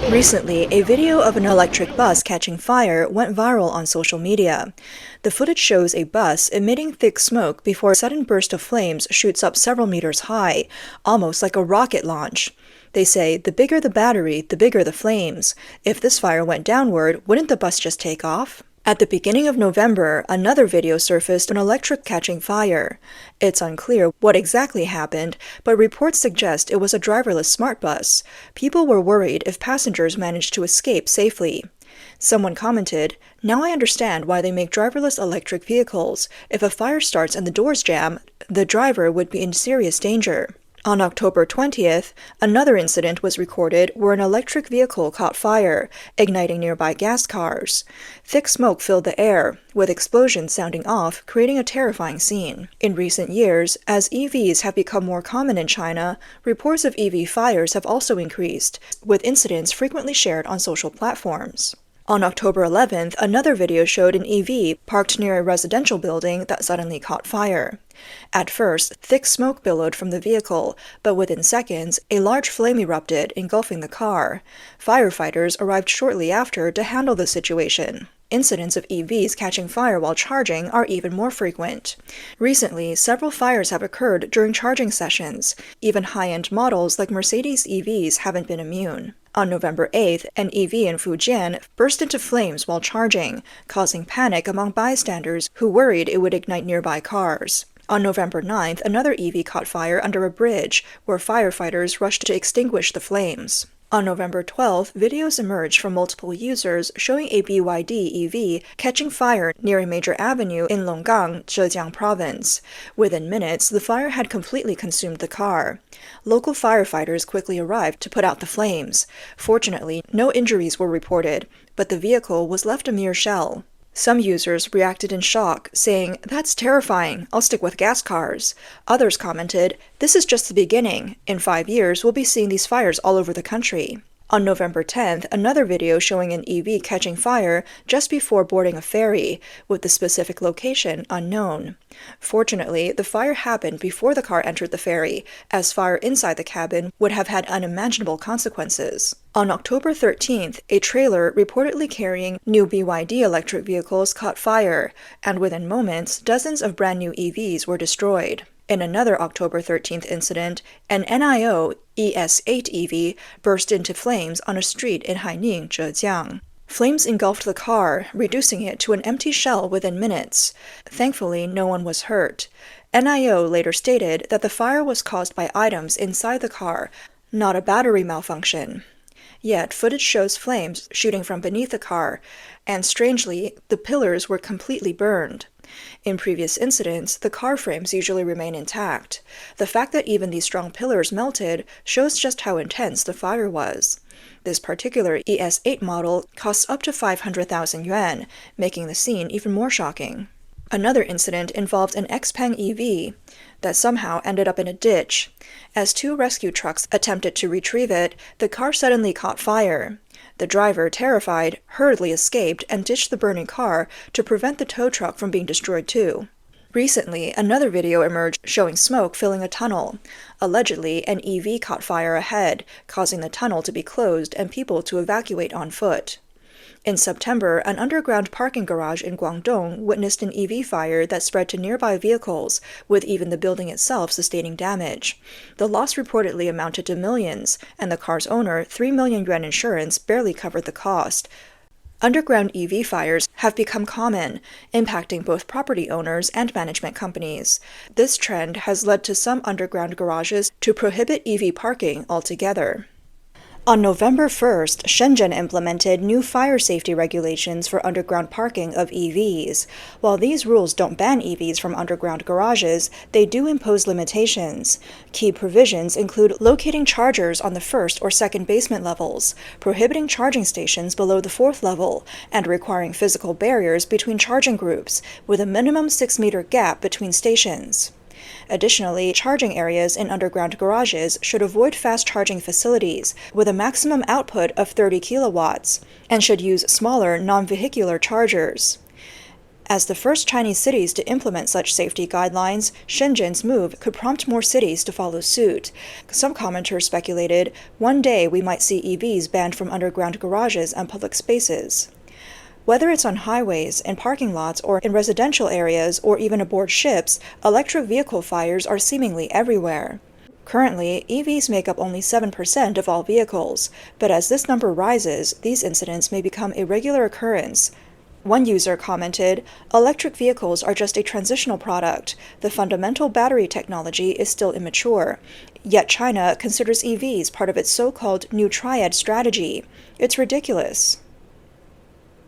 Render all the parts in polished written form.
Recently, a video of an electric bus catching fire went viral on social media. The footage shows a bus emitting thick smoke before a sudden burst of flames shoots up several meters high, almost like a rocket launch. They say, the bigger the battery, the bigger the flames. If this fire went downward, wouldn't the bus just take off? At the beginning of November, another video surfaced of an electric catching fire. It's unclear what exactly happened, but reports suggest it was a driverless smart bus. People were worried if passengers managed to escape safely. Someone commented, "Now I understand why they make driverless electric vehicles. If a fire starts and the doors jam, the driver would be in serious danger." On October 20th, another incident was recorded where an electric vehicle caught fire, igniting nearby gas cars. Thick smoke filled the air, with explosions sounding off, creating a terrifying scene. In recent years, as EVs have become more common in China, reports of EV fires have also increased, with incidents frequently shared on social platforms. On October 11th, another video showed an EV parked near a residential building that suddenly caught fire. At first, thick smoke billowed from the vehicle, but within seconds, a large flame erupted, engulfing the car. Firefighters arrived shortly after to handle the situation. Incidents of EVs catching fire while charging are even more frequent. Recently, several fires have occurred during charging sessions. Even high-end models like Mercedes EVs haven't been immune. On November 8th, an EV in Fujian burst into flames while charging, causing panic among bystanders who worried it would ignite nearby cars. On November 9th, another EV caught fire under a bridge, where firefighters rushed to extinguish the flames. On November 12th, videos emerged from multiple users showing a BYD EV catching fire near a major avenue in Longgang, Zhejiang Province. Within minutes, the fire had completely consumed the car. Local firefighters quickly arrived to put out the flames. Fortunately, no injuries were reported, but the vehicle was left a mere shell. Some users reacted in shock, saying, "That's terrifying, I'll stick with gas cars." Others commented, "This is just the beginning. In 5 years, we'll be seeing these fires all over the country." On November 10th, another video showing an EV catching fire just before boarding a ferry, with the specific location unknown. Fortunately, the fire happened before the car entered the ferry, as fire inside the cabin would have had unimaginable consequences. On October 13th, a trailer reportedly carrying new BYD electric vehicles caught fire, and within moments, dozens of brand new EVs were destroyed. In another October 13th incident, an NIO ES8 EV burst into flames on a street in Haining, Zhejiang. Flames engulfed the car, reducing it to an empty shell within minutes. Thankfully, no one was hurt. NIO later stated that the fire was caused by items inside the car, not a battery malfunction. Yet, footage shows flames shooting from beneath the car, and strangely, the pillars were completely burned. In previous incidents, the car frames usually remain intact. The fact that even these strong pillars melted shows just how intense the fire was. This particular ES8 model costs up to 500,000 yuan, making the scene even more shocking. Another incident involved an XPeng EV that somehow ended up in a ditch. As 2 rescue trucks attempted to retrieve it, the car suddenly caught fire. The driver, terrified, hurriedly escaped and ditched the burning car to prevent the tow truck from being destroyed too. Recently, another video emerged showing smoke filling a tunnel. Allegedly, an EV caught fire ahead, causing the tunnel to be closed and people to evacuate on foot. In September, an underground parking garage in Guangdong witnessed an EV fire that spread to nearby vehicles, with even the building itself sustaining damage. The loss reportedly amounted to millions, and the car's owner, 3 million yuan insurance, barely covered the cost. Underground EV fires have become common, impacting both property owners and management companies. This trend has led to some underground garages to prohibit EV parking altogether. On November 1st, Shenzhen implemented new fire safety regulations for underground parking of EVs. While these rules don't ban EVs from underground garages, they do impose limitations. Key provisions include locating chargers on the first or second basement levels, prohibiting charging stations below the 4th level, and requiring physical barriers between charging groups, with a minimum 6-meter gap between stations. Additionally, charging areas in underground garages should avoid fast-charging facilities with a maximum output of 30 kilowatts and should use smaller non-vehicular chargers. As the first Chinese cities to implement such safety guidelines, Shenzhen's move could prompt more cities to follow suit. Some commenters speculated one day we might see EVs banned from underground garages and public spaces. Whether it's on highways, in parking lots, or in residential areas, or even aboard ships, electric vehicle fires are seemingly everywhere. Currently, EVs make up only 7% of all vehicles, but as this number rises, these incidents may become a regular occurrence. One user commented, "Electric vehicles are just a transitional product. The fundamental battery technology is still immature. Yet China considers EVs part of its so-called New Triad strategy. It's ridiculous."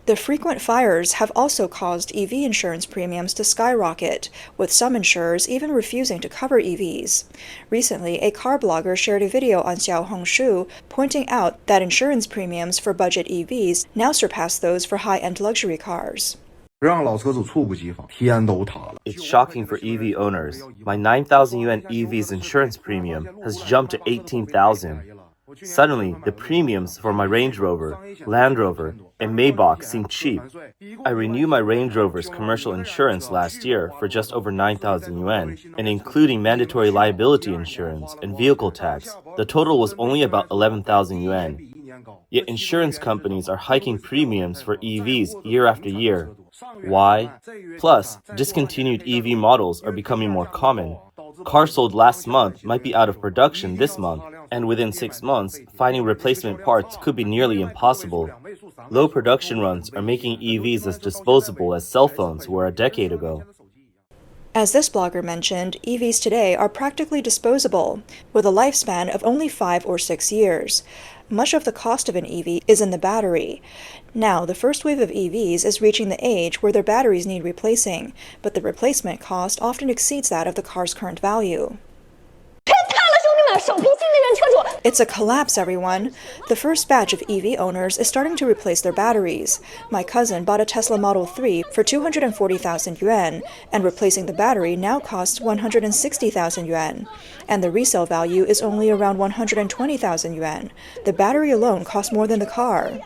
The frequent fires have also caused EV insurance premiums to skyrocket, with some insurers even refusing to cover EVs. Recently, a car blogger shared a video on Xiaohongshu pointing out that insurance premiums for budget EVs now surpass those for high-end luxury cars. It's shocking for EV owners. My 9,000 yuan EV's insurance premium has jumped to 18,000. Suddenly, the premiums for my Range Rover, Land Rover, and Maybach seem cheap. I renewed my Range Rover's commercial insurance last year for just over 9,000 yuan, and including mandatory liability insurance and vehicle tax, the total was only about 11,000 yuan. Yet insurance companies are hiking premiums for EVs year after year. Why? Plus, discontinued EV models are becoming more common. Cars sold last month might be out of production this month, and within 6 months, finding replacement parts could be nearly impossible. Low production runs are making EVs as disposable as cell phones were a decade ago. As this blogger mentioned, EVs today are practically disposable, with a lifespan of only 5 or 6 years. Much of the cost of an EV is in the battery. Now, the first wave of EVs is reaching the age where their batteries need replacing, but the replacement cost often exceeds that of the car's current value. It's a collapse, everyone. The first batch of EV owners is starting to replace their batteries. My cousin bought a Tesla Model 3 for 240,000 yuan, and replacing the battery now costs 160,000 yuan. And the resale value is only around 120,000 yuan. The battery alone costs more than the car.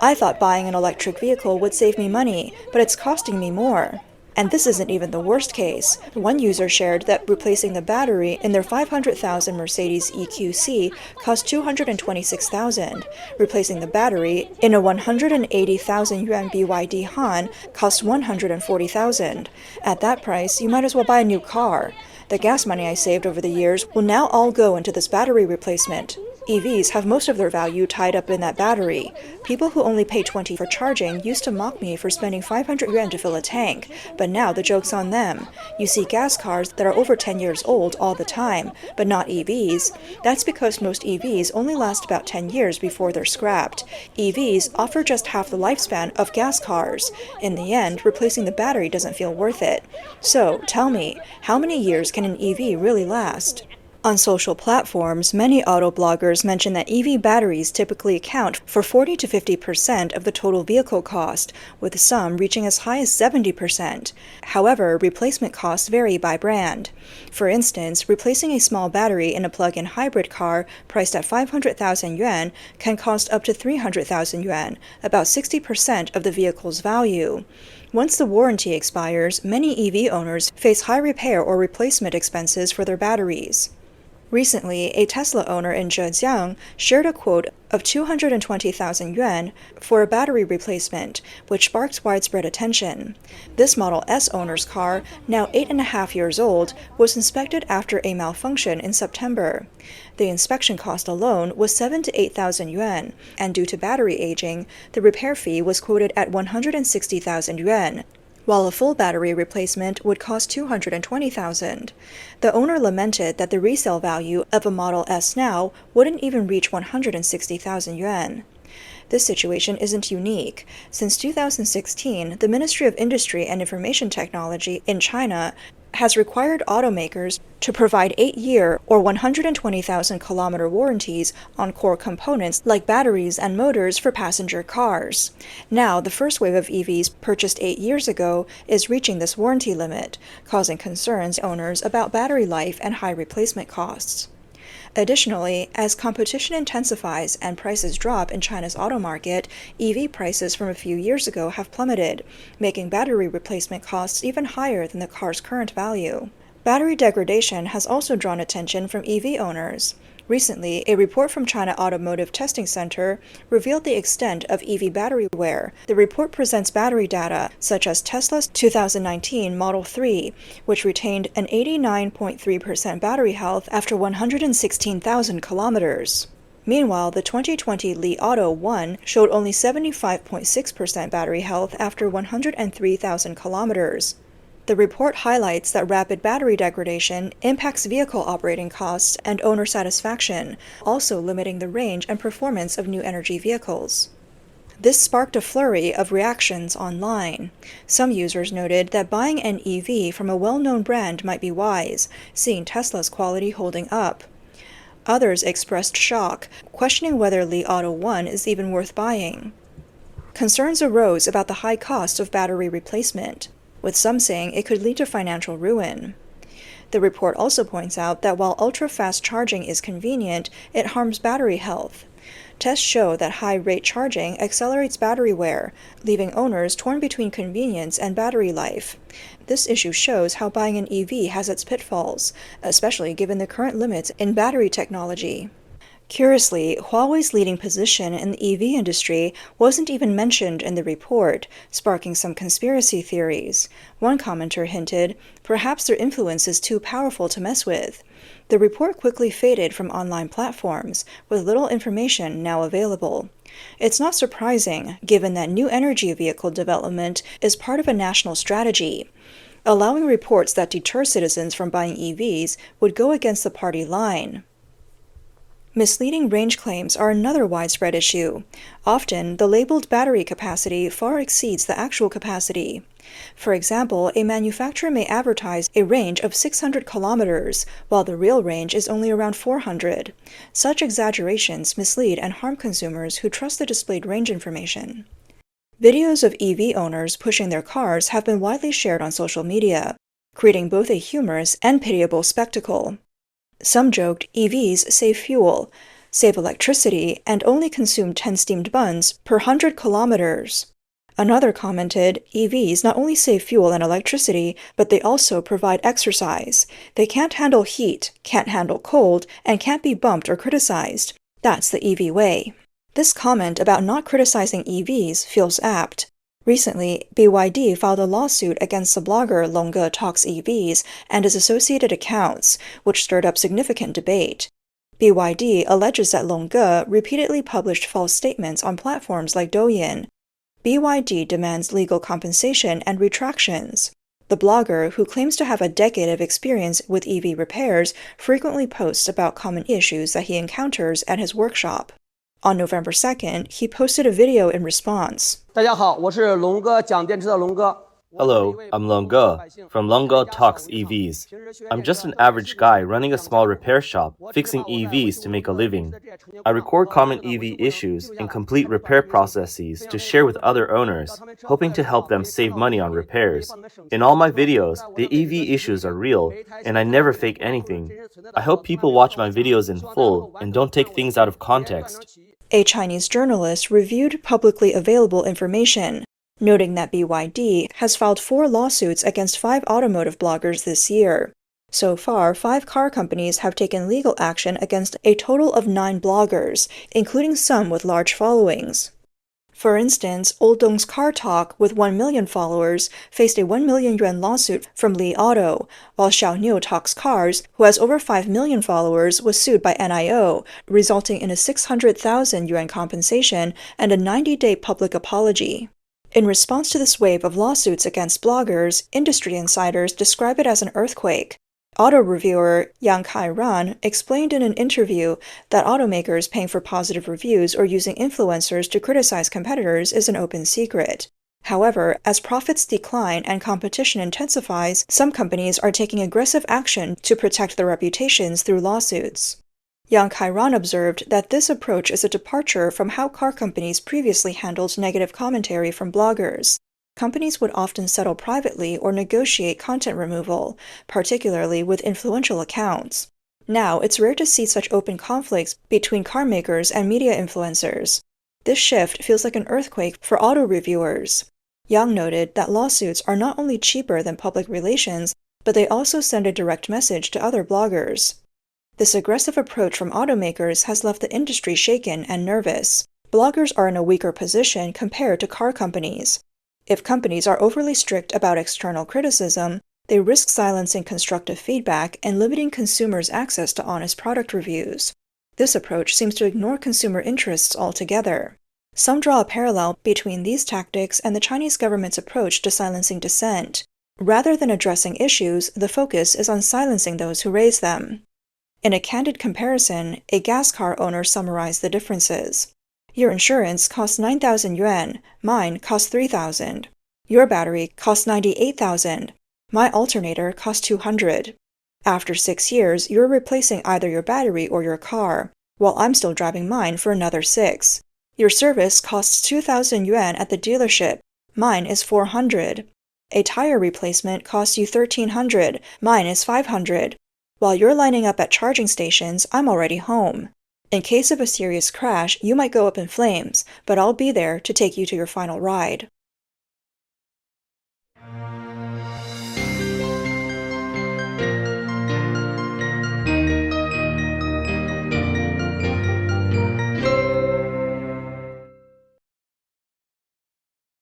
I thought buying an electric vehicle would save me money, but it's costing me more. And this isn't even the worst case. One user shared that replacing the battery in their 500,000 Mercedes EQC cost 226,000. Replacing the battery in a 180,000 yuan BYD Han cost 140,000. At that price, you might as well buy a new car. The gas money I saved over the years will now all go into this battery replacement. EVs have most of their value tied up in that battery. People who only pay 20 for charging used to mock me for spending 500 yuan to fill a tank, but now the joke's on them. You see gas cars that are over 10 years old all the time, but not EVs. That's because most EVs only last about 10 years before they're scrapped. EVs offer just half the lifespan of gas cars. In the end, replacing the battery doesn't feel worth it. So, tell me, how many years can an EV really last? On social platforms, many auto bloggers mention that EV batteries typically account for 40 to 50% of the total vehicle cost, with some reaching as high as 70%. However, replacement costs vary by brand. For instance, replacing a small battery in a plug-in hybrid car priced at 500,000 yuan can cost up to 300,000 yuan, about 60% of the vehicle's value. Once the warranty expires, many EV owners face high repair or replacement expenses for their batteries. Recently, a Tesla owner in Zhejiang shared a quote of 220,000 yuan for a battery replacement, which sparked widespread attention. This Model S owner's car, now 8.5 years old, was inspected after a malfunction in September. The inspection cost alone was 7,000 to 8,000 yuan, and due to battery aging, the repair fee was quoted at 160,000 yuan. While a full battery replacement would cost 220,000. The owner lamented that the resale value of a Model S now wouldn't even reach 160,000 yuan. This situation isn't unique. Since 2016, the Ministry of Industry and Information Technology in China has required automakers to provide 8-year or 120,000 kilometer warranties on core components like batteries and motors for passenger cars. Now, the first wave of EVs purchased 8 years ago is reaching this warranty limit, causing concerns owners about battery life and high replacement costs. Additionally, as competition intensifies and prices drop in China's auto market, EV prices from a few years ago have plummeted, making battery replacement costs even higher than the car's current value. Battery degradation has also drawn attention from EV owners. Recently, a report from China Automotive Testing Center revealed the extent of EV battery wear. The report presents battery data, such as Tesla's 2019 Model 3, which retained an 89.3% battery health after 116,000 kilometers. Meanwhile, the 2020 Li Auto 1 showed only 75.6% battery health after 103,000 kilometers. The report highlights that rapid battery degradation impacts vehicle operating costs and owner satisfaction, also limiting the range and performance of new energy vehicles. This sparked a flurry of reactions online. Some users noted that buying an EV from a well-known brand might be wise, seeing Tesla's quality holding up. Others expressed shock, questioning whether Li Auto 1 is even worth buying. Concerns arose about the high cost of battery replacement, with some saying it could lead to financial ruin. The report also points out that while ultra-fast charging is convenient, it harms battery health. Tests show that high-rate charging accelerates battery wear, leaving owners torn between convenience and battery life. This issue shows how buying an EV has its pitfalls, especially given the current limits in battery technology. Curiously, Huawei's leading position in the EV industry wasn't even mentioned in the report, sparking some conspiracy theories. One commenter hinted, perhaps their influence is too powerful to mess with. The report quickly faded from online platforms, with little information now available. It's not surprising, given that new energy vehicle development is part of a national strategy. Allowing reports that deter citizens from buying EVs would go against the party line. Misleading range claims are another widespread issue. Often, the labeled battery capacity far exceeds the actual capacity. For example, a manufacturer may advertise a range of 600 kilometers, while the real range is only around 400. Such exaggerations mislead and harm consumers who trust the displayed range information. Videos of EV owners pushing their cars have been widely shared on social media, creating both a humorous and pitiable spectacle. Some joked EVs save fuel, save electricity, and only consume 10 steamed buns per 100 kilometers. Another commented, EVs not only save fuel and electricity, but they also provide exercise. They can't handle heat, can't handle cold, and can't be bumped or criticized. That's the EV way. This comment about not criticizing EVs feels apt. Recently, BYD filed a lawsuit against the blogger Longge Talks EVs and his associated accounts, which stirred up significant debate. BYD alleges that Longge repeatedly published false statements on platforms like Douyin. BYD demands legal compensation and retractions. The blogger, who claims to have a decade of experience with EV repairs, frequently posts about common issues that he encounters at his workshop. On November 2nd, he posted a video in response. 大家好，我是龙哥讲电池的龙哥。 Hello, I'm Longge from Longge Talks EVs. I'm just an average guy running a small repair shop, fixing EVs to make a living. I record common EV issues and complete repair processes to share with other owners, hoping to help them save money on repairs. In all my videos, the EV issues are real, and I never fake anything. I hope people watch my videos in full and don't take things out of context. A Chinese journalist reviewed publicly available information, noting that BYD has filed 4 lawsuits against 5 automotive bloggers this year. So far, 5 car companies have taken legal action against a total of 9 bloggers, including some with large followings. For instance, Old Dong's Car Talk, with 1 million followers, faced a 1 million yuan lawsuit from Li Auto, while Xiaoniu Talks Cars, who has over 5 million followers, was sued by NIO, resulting in a 600,000 yuan compensation and a 90-day public apology. In response to this wave of lawsuits against bloggers, industry insiders describe it as an earthquake. Auto reviewer Yang Kai-ran explained in an interview that automakers paying for positive reviews or using influencers to criticize competitors is an open secret. However, as profits decline and competition intensifies, some companies are taking aggressive action to protect their reputations through lawsuits. Yang Kai-ran observed that this approach is a departure from how car companies previously handled negative commentary from bloggers. Companies would often settle privately or negotiate content removal, particularly with influential accounts. Now, it's rare to see such open conflicts between car makers and media influencers. This shift feels like an earthquake for auto reviewers. Yang noted that lawsuits are not only cheaper than public relations, but they also send a direct message to other bloggers. This aggressive approach from automakers has left the industry shaken and nervous. Bloggers are in a weaker position compared to car companies. If companies are overly strict about external criticism, they risk silencing constructive feedback and limiting consumers' access to honest product reviews. This approach seems to ignore consumer interests altogether. Some draw a parallel between these tactics and the Chinese government's approach to silencing dissent. Rather than addressing issues, the focus is on silencing those who raise them. In a candid comparison, a gas car owner summarized the differences. Your insurance costs 9,000 yuan, mine costs 3,000. Your battery costs 98,000. My alternator costs 200. After 6 years, you're replacing either your battery or your car, while I'm still driving mine for another 6. Your service costs 2,000 yuan at the dealership, mine is 400. A tire replacement costs you 1,300, mine is 500. While you're lining up at charging stations, I'm already home. In case of a serious crash, you might go up in flames, but I'll be there to take you to your final ride.